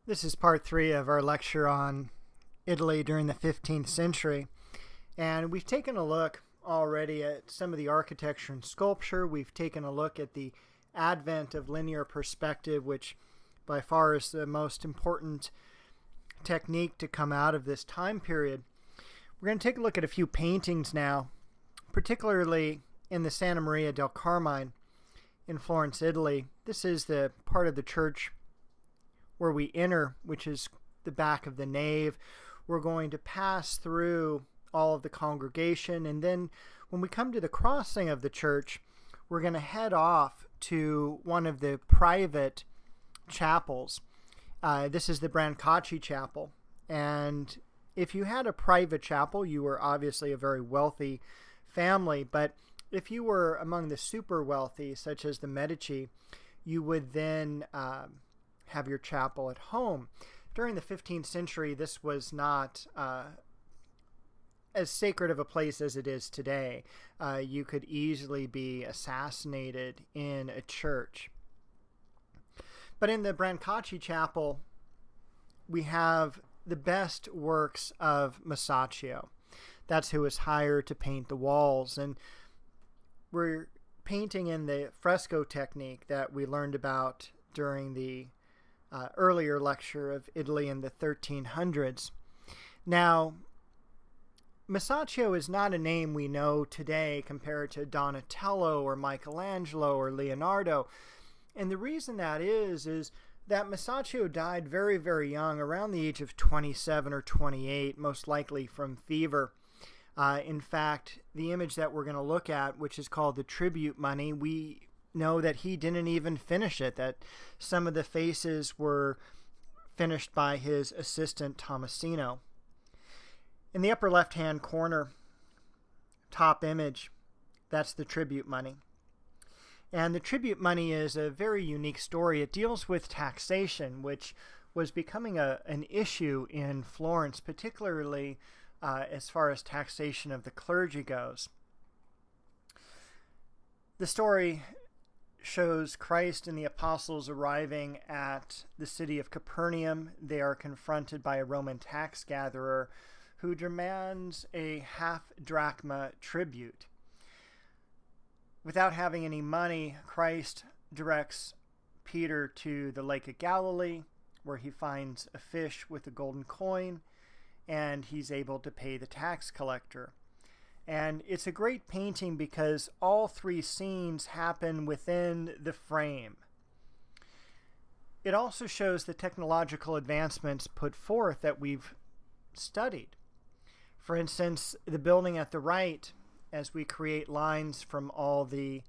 This is part 3 of our lecture on Italy during the 15th century. And we've taken a look already at some of the architecture and sculpture. We've taken a look at the advent of linear perspective, which by far is the most important technique to come out of this time period. We're going to take a look at a few paintings now, particularly in the Santa Maria del Carmine in Florence, Italy. This is the part of the church where we enter, which is the back of the nave. We're going to pass through all of the congregation, and then when we come to the crossing of the church, we're going to head off to one of the private chapels. This is the Brancacci Chapel, and if you had a private chapel, you were obviously a very wealthy family, but if you were among the super wealthy, such as the Medici, you would then have your chapel at home. During the 15th century, this was not as sacred of a place as it is today. You could easily be assassinated in a church. But in the Brancacci Chapel, we have the best works of Masaccio. That's who was hired to paint the walls. And we're painting in the fresco technique that we learned about during the earlier lecture of Italy in the 1300s. Now, Masaccio is not a name we know today compared to Donatello or Michelangelo or Leonardo. And the reason that is that Masaccio died very, very young, around the age of 27 or 28, most likely from fever. In fact, the image that we're going to look at, which is called the tribute money, we know that he didn't even finish it, that some of the faces were finished by his assistant Tomasino. In the upper left-hand corner, top image, that's the tribute money. And the tribute money is a very unique story. It deals with taxation, which was becoming an issue in Florence, particularly as far as taxation of the clergy goes. The story shows Christ and the apostles arriving at the city of Capernaum. They are confronted by a Roman tax gatherer who demands a half drachma tribute. Without having any money, Christ directs Peter to the Lake of Galilee, where he finds a fish with a golden coin, and he's able to pay the tax collector. And it's a great painting because all three scenes happen within the frame. It also shows the technological advancements put forth that we've studied. For instance, the building at the right, as we create lines from all the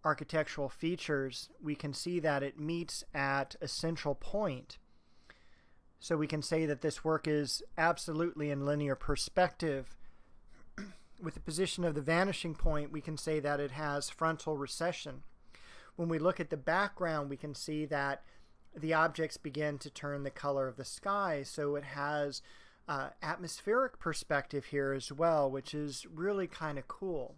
architectural features, we can see that it meets at a central point. So we can say that this work is absolutely in linear perspective. With the position of the vanishing point, we can say that it has frontal recession. When we look at the background, we can see that the objects begin to turn the color of the sky, so it has atmospheric perspective here as well, which is really kind of cool.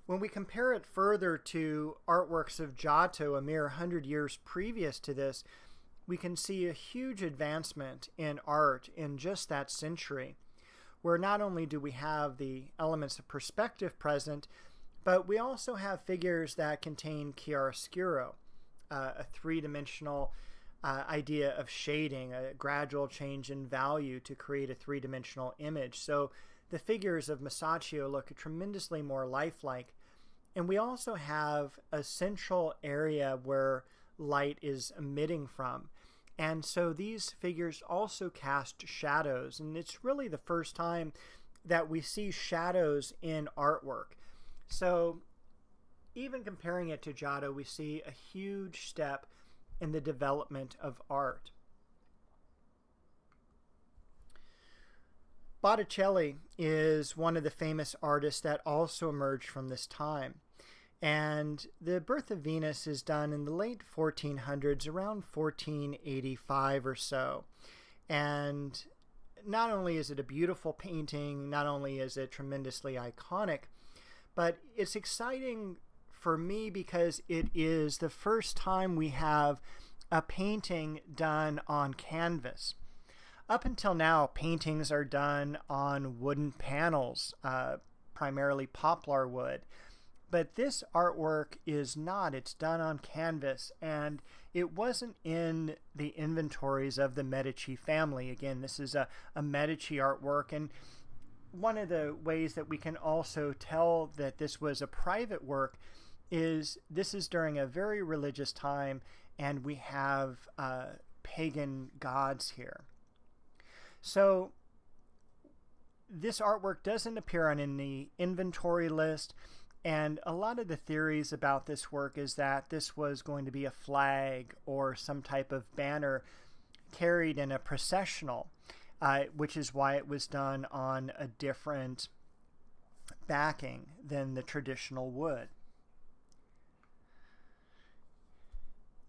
When we compare it further to artworks of Giotto a mere 100 years previous to this, we can see a huge advancement in art in just that century, where not only do we have the elements of perspective present, but we also have figures that contain chiaroscuro, a three-dimensional idea of shading, a gradual change in value to create a three-dimensional image. So the figures of Masaccio look tremendously more lifelike. And we also have a central area where light is emitting from. And so these figures also cast shadows, and it's really the first time that we see shadows in artwork. So even comparing it to Giotto, we see a huge step in the development of art. Botticelli is one of the famous artists that also emerged from this time. And the Birth of Venus is done in the late 1400s, around 1485 or so. And not only is it a beautiful painting, not only is it tremendously iconic, but it's exciting for me because it is the first time we have a painting done on canvas. Up until now, paintings are done on wooden panels, primarily poplar wood. But this artwork is not. It's done on canvas, and it wasn't in the inventories of the Medici family. Again, this is a Medici artwork, and one of the ways that we can also tell that this was a private work is this is during a very religious time, and we have pagan gods here. So this artwork doesn't appear on any inventory list, and a lot of the theories about this work is that this was going to be a flag or some type of banner carried in a processional, which is why it was done on a different backing than the traditional wood.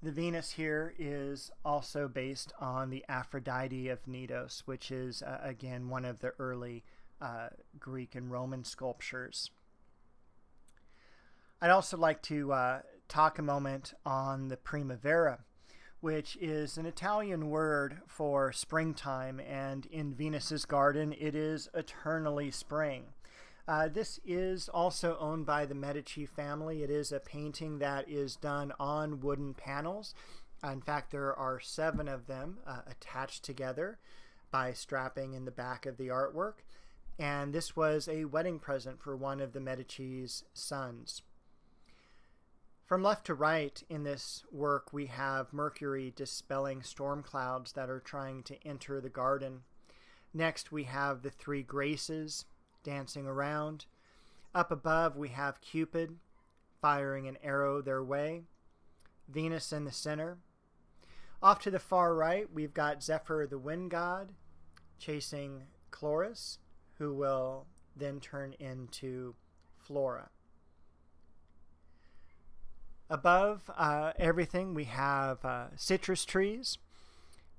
The Venus here is also based on the Aphrodite of Knidos, which is, again, one of the early Greek and Roman sculptures. I'd also like to talk a moment on the primavera, which is an Italian word for springtime, and in Venus's garden it is eternally spring. This is also owned by the Medici family. It is a painting that is done on wooden panels. In fact, there are 7 of them attached together by strapping in the back of the artwork, and this was a wedding present for one of the Medici's sons. From left to right in this work, we have Mercury dispelling storm clouds that are trying to enter the garden. Next, we have the 3 Graces dancing around. Up above, we have Cupid firing an arrow their way. Venus in the center. Off to the far right, we've got Zephyr the wind god chasing Chloris, who will then turn into Flora. Above everything, we have citrus trees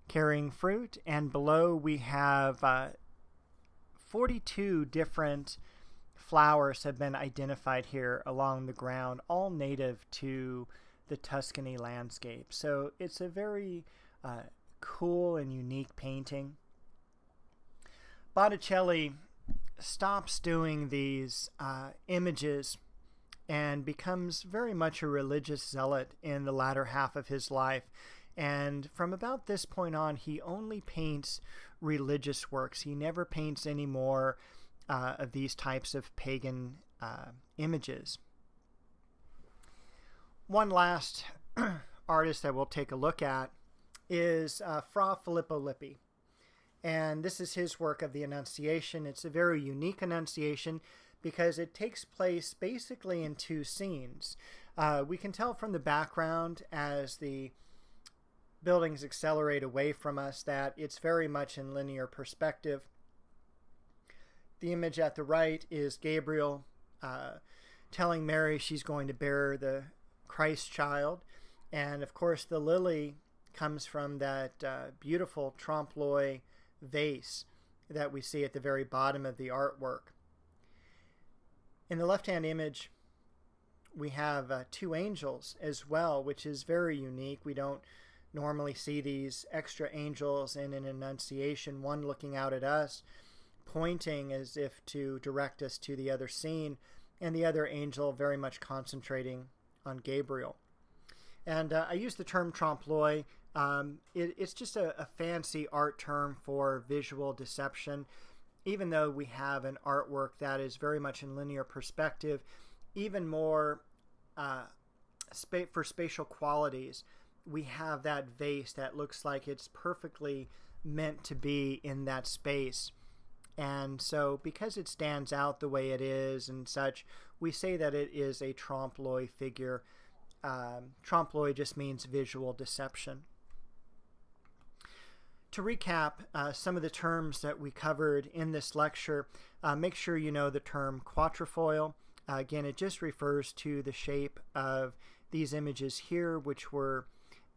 carrying fruit, and below we have 42 different flowers have been identified here along the ground, all native to the Tuscany landscape. So it's a very cool and unique painting. Botticelli stops doing these images and becomes very much a religious zealot in the latter half of his life. And from about this point on, he only paints religious works. He never paints any more of these types of pagan images. One last artist that we'll take a look at is Fra Filippo Lippi. And this is his work of the Annunciation. It's a very unique Annunciation because it takes place basically in 2 scenes. We can tell from the background as the buildings accelerate away from us that it's very much in linear perspective. The image at the right is Gabriel telling Mary she's going to bear the Christ child. And of course the lily comes from that beautiful trompe-l'oeil vase that we see at the very bottom of the artwork. In the left-hand image, we have 2 angels as well, which is very unique. We don't normally see these extra angels in an Annunciation, one looking out at us, pointing as if to direct us to the other scene, and the other angel very much concentrating on Gabriel. And I use the term trompe-l'oeil. It's just a fancy art term for visual deception. Even though we have an artwork that is very much in linear perspective, even more for spatial qualities, we have that vase that looks like it's perfectly meant to be in that space. And so because it stands out the way it is and such, we say that it is a trompe-l'oeil figure. Trompe-l'oeil just means visual deception. To recap some of the terms that we covered in this lecture, make sure you know the term quatrefoil. Again, it just refers to the shape of these images here, which were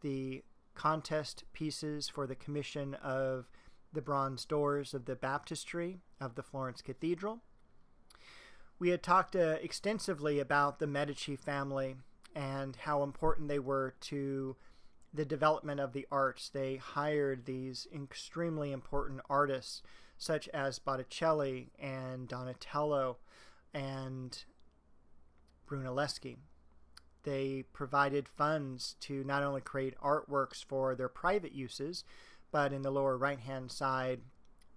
the contest pieces for the commission of the bronze doors of the baptistry of the Florence Cathedral. We had talked extensively about the Medici family and how important they were to the development of the arts, they hired these extremely important artists such as Botticelli and Donatello and Brunelleschi. They provided funds to not only create artworks for their private uses, but in the lower right-hand side,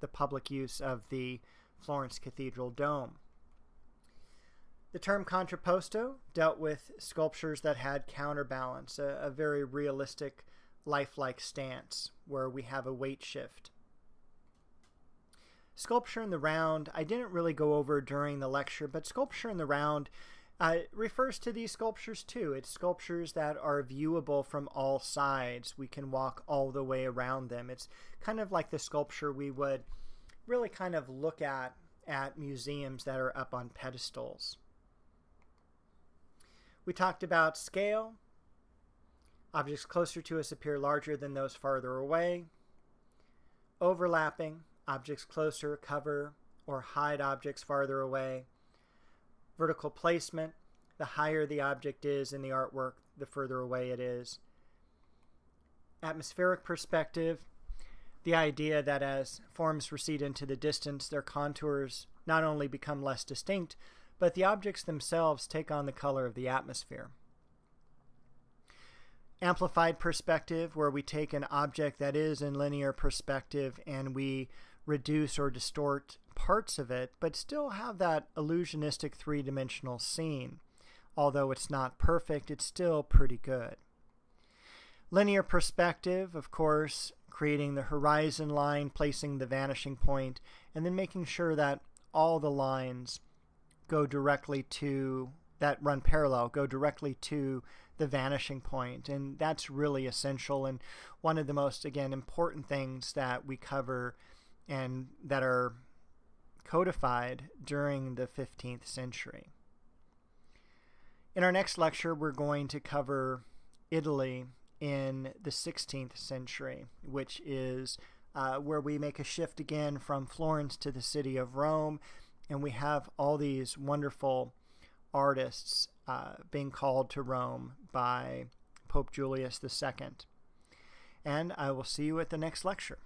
the public use of the Florence Cathedral dome. The term contrapposto dealt with sculptures that had counterbalance, a very realistic, lifelike stance where we have a weight shift. Sculpture in the round, I didn't really go over during the lecture, but sculpture in the round refers to these sculptures too. It's sculptures that are viewable from all sides. We can walk all the way around them. It's kind of like the sculpture we would really kind of look at museums that are up on pedestals. We talked about scale. Objects closer to us appear larger than those farther away. Overlapping. Objects closer cover or hide objects farther away. Vertical placement. The higher the object is in the artwork, the further away it is. Atmospheric perspective. The idea that as forms recede into the distance, their contours not only become less distinct, but the objects themselves take on the color of the atmosphere. Amplified perspective, where we take an object that is in linear perspective and we reduce or distort parts of it, but still have that illusionistic three-dimensional scene. Although it's not perfect, it's still pretty good. Linear perspective, of course, creating the horizon line, placing the vanishing point, and then making sure that all the lines go directly to, that run parallel, go directly to the vanishing point. And that's really essential and one of the most, again, important things that we cover and that are codified during the 15th century. In our next lecture, we're going to cover Italy in the 16th century, which is where we make a shift again from Florence to the city of Rome, and we have all these wonderful artists being called to Rome by Pope Julius II. And I will see you at the next lecture.